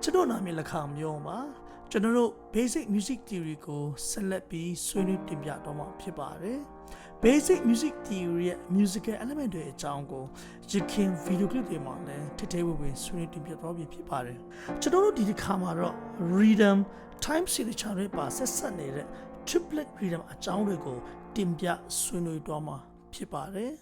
ကျွန်တော်နာမည်လက်ခမျိုးပါကျွန်တော်တို့ basic music theory ကိုဆက်လက်ပြီးဆွေးနွေးတင်ပြတော့မှာဖြစ်ပါတယ် basic music theory ရဲ့ musical element တွေအကြောင်းကိုရခင် video clip တွေမှာလည်းထထဝေဆွေးနွေးတင်ပြတော့ဖြစ်ပါတယ်ကျွန်တော်တို့ဒီတစ်ခါမှာတော့ rhythm time signature တွေပါဆက်ဆက်နေတဲ့ triplet rhythm အကြောင်းတွေကိုတင်ပြဆွေးနွေးတော့မှာဖြစ်ပါတယ်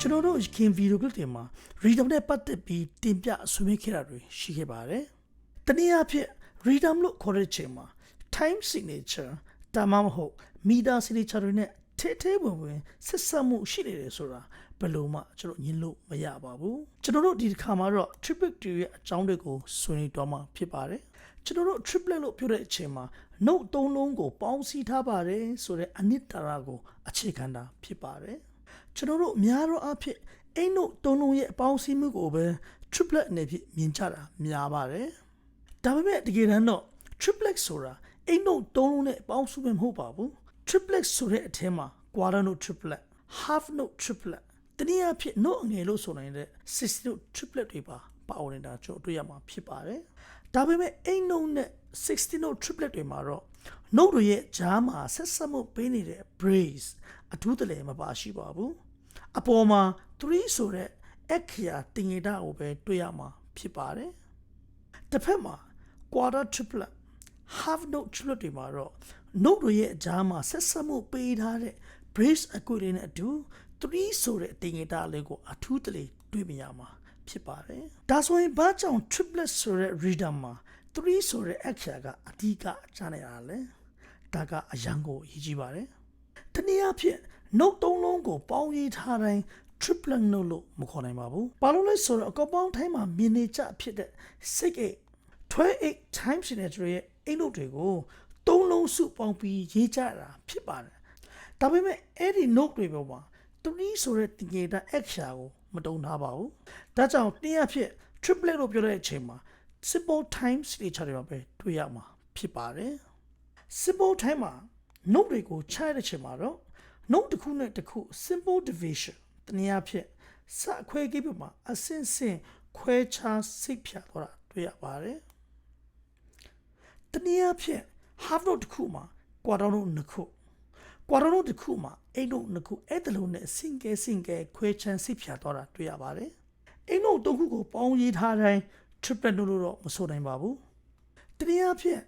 ကျွန်တော်တို့ခင်ဗီဒီယိုကလစ်တွေမှာ rhythm နဲ့ပတ်သက်ပြီးတင်ပြဆွေးနွေးခဲ့တာတွေရှိခဲ့ပါတယ်။တနည်းအားဖြင့် rhythm လို့ခေါ်တဲ့ချိန်မှာ time signature ဒါမှမဟုတ် meter signature တွေနဲ့ထဲဝင်ဆက်ဆက်မှုရှိနေတယ်ဆိုတာဘယ်လိုမှကျွန်တော်ညင်လို့မရပါဘူး။ကျွန်တော်တို့ဒီတစ်ခါမှာတော့ triplet တွေရဲ့အကြောင်းတွေကိုဆွေးနွေးတော့မှာဖြစ်ပါတယ်။ကျွန်တော်တို့ triplet လို့ပြောတဲ့အချိန်မှာ note ၃လုံးကိုပေါင်းစည်းထားပါတယ်ဆိုတဲ့အနှစ်သာရကိုအခြေခံတာဖြစ်ပါတယ်။ကျွန်တော်တို့အများသောအားဖြင့်အိမ်တို့သုံးလုံးရဲ့အပေါင်းအစည်းမှုကိုပဲ triplet အနေဖြင့်မြင်ကြတာများပါတယ်။ဒါပေမဲ့တကယ်တမ်းတော့ triplet ဆိုတာအိမ်တို့သုံးလုံးနဲ့အပေါင်းစုပဲမဟုတ်ပါဘူး။ triplet ဆိုတဲ့အထဲမှာ quarter note triplet, half note triplet တနည်းအားဖြင့် note အငယ်လို့ဆိုနိုင်တဲ့ 60 note triplet တွေပါဝင်နေတာကျွန်တော်တွေ့ရမှာဖြစ်ပါတယ်။ဒါပေမဲ့အိမ်တို့နဲ့60 note triplet တွေမှာတော့ note တွေရဲ့ကြားမှာဆက်ဆက်မှုပေးနေတဲ့ brace အထူးတလဲမပါရှိပါဘူးအပေါ်မှာ3ဆိုတဲ့အခရာတင်ငေတာကိုပဲတွေ့ရမှာဖြစ်ပါတယ်တစ်ဖက်မှာ quarter triplet half note triplet တွေမှာတော့ note တွေရဲ့အကြားမှာဆက်ဆက်မှုပေးထားတဲ့ brace အကွေလေးနဲ့အတူ3ဆိုတဲ့တင်ငေတာလေးကိုအထူးတလဲတွေ့မြင်ရမှာဖြစ်ပါတယ်ဒါဆိုရင်ဘာကြောင့် triplet ဆိုတဲ့ rhythm မှာ3ဆိုတဲ့အခရာကအဓိကကြားနေရတာလဲဒါကအရန်ကိုအရေးကြီးပါတယ်တနည်းအားဖြင့် note 3လုံးကိုပေါင်းရေးထားတိုင်း triplet note လို့မခေါ်နိုင်ပါဘူး။ဘာလို့လဲဆိုတော့အကောပေါင်းတိုင်းမှာမြင်နေကြဖြစ်တဲ့ 12/8 time signature ရဲ့အိမ် note တွေကို3လုံးစုပေါင်းပြီးရေးကြတာဖြစ်ပါတယ်။ဒါပေမဲ့အဲ့ဒီ note တွေပေါ်မှာ3ဆိုတဲ့တင်ငယ်တာ extra ကိုမတုံထားပါဘူး။ဒါကြောင့်တင်းအဖြစ် triplet လို့ပြောတဲ့အချိန်မှာ simple time signature တွေပဲတွေ့ရမှာဖြစ်ပါတယ်။ simple time မှာ note တွေကိုခြားတဲ့အချိန်မှာတော့ note တစ်ခုနဲ့တစ်ခု simple division တနည်းအားဖြင့်စအခွဲကိပမှာအစင်ခွဲခြားစိတ်ဖြတ်သွားတာတွေ့ရပါတယ်တနည်းအားဖြင့် half note တစ်ခုမှာ quarter note နှစ်ခု quarter note တစ်ခုမှာ8 note နှစ်ခုအဲ့ဒါလိုနဲ့စင်ကဲခွဲခြားစိတ်ဖြတ်သွားတာတွေ့ရပါတယ်8 note သုံးခုကိုပေါင်းရေးထားတိုင်း triplet note လို့တော့မဆိုနိုင်ပါဘူးတနည်းအားဖြင့်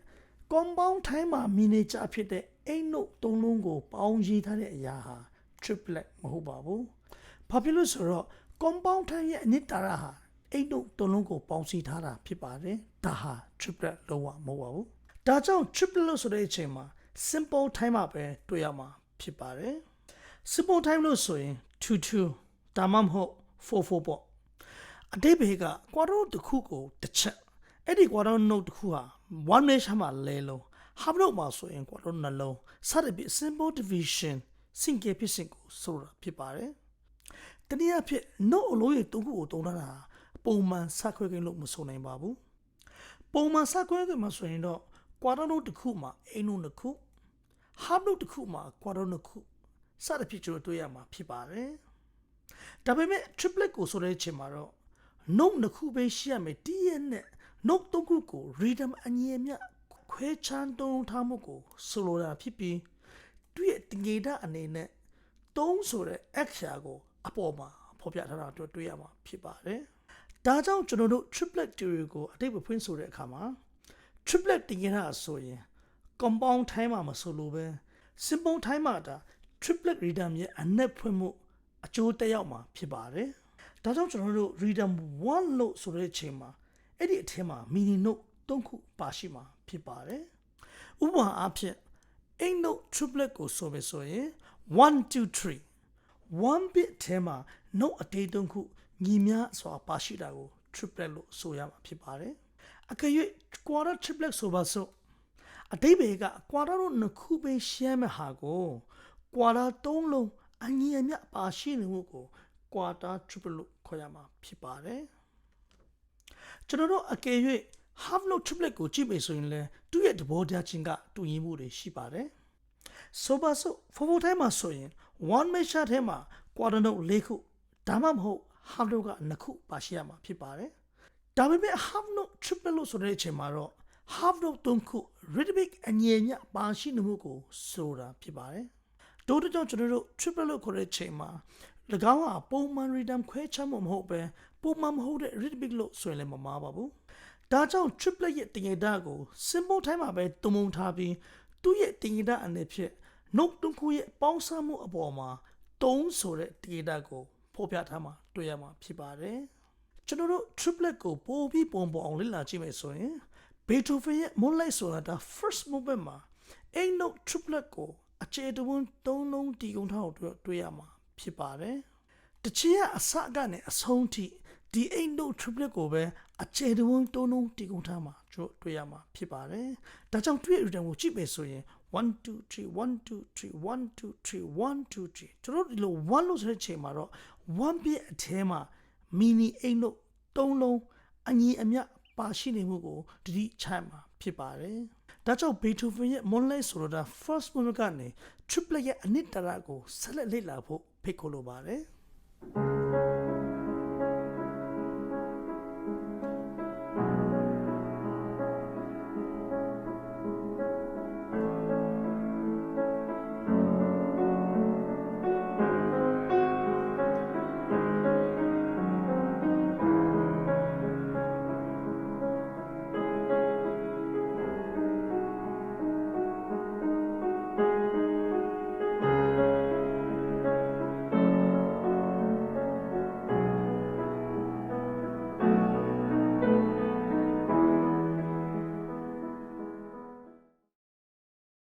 compound time မှာမြင်နေကြဖြစ်တဲ့အိမ်တို့သုံးလုံးကိုပေါင်းရေးထားတဲ့အရာဟာ triplet မဟုတ်ပါဘူး။ဘာဖြစ်လို့ဆိုတော့ compound time ရဲ့အနှစ်သာရဟာအိမ်တို့သုံးလုံးကိုပေါင်းစည်းထားတာဖြစ်ပါတယ်။ဒါဟာ triplet လုံးဝမဟုတ်ပါဘူး။ဒါကြောင့် triplet လို့ဆိုတဲ့အချိန်မှာ simple time မှာပဲတွေ့ရမှာဖြစ်ပါတယ်။ simple time လို့ဆိုရင်2/2ဒါမှမဟုတ်4/4ပေါ့။အတိပ္ပယ်က quarter note တစ်ခုကိုတစ်ချက်အဲ့ဒီ quarter note တစ်ခုဟာ one measure မှာလဲလုံးhalf note မှာဆိုရင် quarter note နှလုံးစသဖြင့် simple division စင်ကဲဖြစ်စဉ်ကိုဆိုတာဖြစ်ပါတယ်တနည်းအားဖြင့် note အလုံးရဲ့သုံးခုကိုသုံးထားတာပုံမှန်စခွဲကိန်းလို့မဆိုနိုင်ပါဘူးပုံမှန်စခွဲကိန်းမှာဆိုရင်တော့ quarter note တစ်ခုမှာအိမ် note နှစ်ခု half note တစ်ခုမှာ quarter note နှစ်ခုစသဖြင့်ကျွန်တော်တွေ့ရမှာဖြစ်ပါတယ်ဒါပေမဲ့ triplet ကိုဆိုတဲ့အချိန်မှာတော့ note နှစ်ခုပဲရှိရမယ်တည့်ရနဲ့ note သုံးခုကို rhythm အညီအမျှခွဲခြားတုံးထားမှုကိုဆိုလိုတာဖြစ်ပြီးတွေ့ရဲ့တင်ငေတာအနေနဲ့3ဆိုတဲ့အခရာကိုအပေါ်မှာဖော်ပြထားတာတွေ့ရမှာဖြစ်ပါတယ်။ဒါကြောင့်ကျွန်တော်တို့ triplet theory ကိုအတိတ်ဖွင့်ဆိုတဲ့အခါမှာ triplet တင်ငေတာဆိုရင် compound time မှာမဆိုလိုပဲ simple time မှာဒါ triplet rhythm ရဲ့အနက်ဖွင့်မှုအကျိုးတက်ရောက်မှာဖြစ်ပါတယ်။ဒါကြောင့်ကျွန်တော်တို့ rhythm 1လို့ဆိုတဲ့အချိန်မှာအဲ့ဒီအထက်မှာ mini note 3ခုပါရှိမှာဖြစ်ပါတယ်။ဥပမာအားဖြင့် 8 note triplet ကိုဆိုမယ်ဆိုရင်1 2 3 one bit ထဲမှာ note အတေးသုံးခုညီမျှစွာပါရှိတာကို triplet လို့ဆိုရမှာဖြစ်ပါတယ်အကယ်၍ quarter triplet ဆိုပါစို့အတိပ္ပယ်က quarter တို့နှစ်ခုပဲရှမ်းမဲ့ဟာကို quarter သုံးလုံးအညီအမျှပါရှိနေမှုကို quarter triplet လို့ခေါ်ရမှာဖြစ်ပါတယ်ကျွန်တော်တို့အကယ်၍ half note triplet ကိုကြည့်မယ်ဆိုရင်လည်းသူ့ရဲ့သဘောတရားချင်းကတူညီမှုတွေရှိပါတယ်ဆိုပါစို့4/4ထဲမှာဆိုရင်one measure ထဲမှာ quarter note ၄ခုဒါမှမဟုတ် half note က2ခုပါရှိရမှာဖြစ်ပါတယ်ဒါပေမဲ့ half note triplet လို့ဆိုတဲ့အချိန်မှာတော့ half note 3ခု rhythmic အငြင်းညပါရှိနေမှုကိုဆိုတာဖြစ်ပါတယ်တို့တို့ကြောင့်ကျွန်တော်တို့ triplet လို့ခေါ်တဲ့အချိန်မှာ၎င်းဟာပုံမှန် rhythm ခွဲခြားမှုမဟုတ်ပဲပုံမှန်မဟုတ်တဲ့ rhythmic လို့ဆိုရင်လည်းမမှားပါဘူးဒါကြောင့် triplet ရဲ့တင်ရတာကို symbol တိုင်းမှာပဲတုံမုံထားပြီးသူ့ရဲ့တင်ရတာအနေဖြင့် note 3ခုရဲ့ပေါင်းစပ်မှုအပေါ်မှာ3ဆိုတဲ့တင်ရတာကိုဖော်ပြထားမှာတွေ့ရမှာဖြစ်ပါတယ်ကျွန်တော်တို့ triplet ကိုပိုပြီးပုံပေါ်အောင်လေ့လာကြည့်မယ်ဆိုရင် Beethoven ရဲ့ Moonlight Sonata first movement မှာ 8 note triplet ကိုအကျယ်တဝန်း3လုံးတီးကုန်းထားကိုတွေ့ရမှာဖြစ်ပါတယ်တချီကအစကနေအဆုံးထိဒီ8 note triplet ကိုပဲအကျယ်တဝန်း3လုံးတီးကုန်းထားမှာတွေ့ရမှာဖြစ်ပါတယ်ဒါကြောင့်တွေ့ရတဲ့ rhythm ကိုကြည့်မယ်ဆိုရင်1 2 3 1 2 3 1 2 3 1 2 3ကျွန်တော်ဒီလို1လို့ဆိုတဲ့ချိန်မှာတော့1 bit အထဲမှာ mini 8 note 3လုံးအညီအမျှပါရှိနေမှုကိုတတိချမှာဖြစ်ပါတယ်ဒါကြောင့် Beethoven ရဲ့ Moonlight Sonata first movement ကနေ triplet ရဲ့အနှစ်တရကိုဆက်လက်လေ့လာဖို့ဖိတ်ခေါ်လိုပါတယ်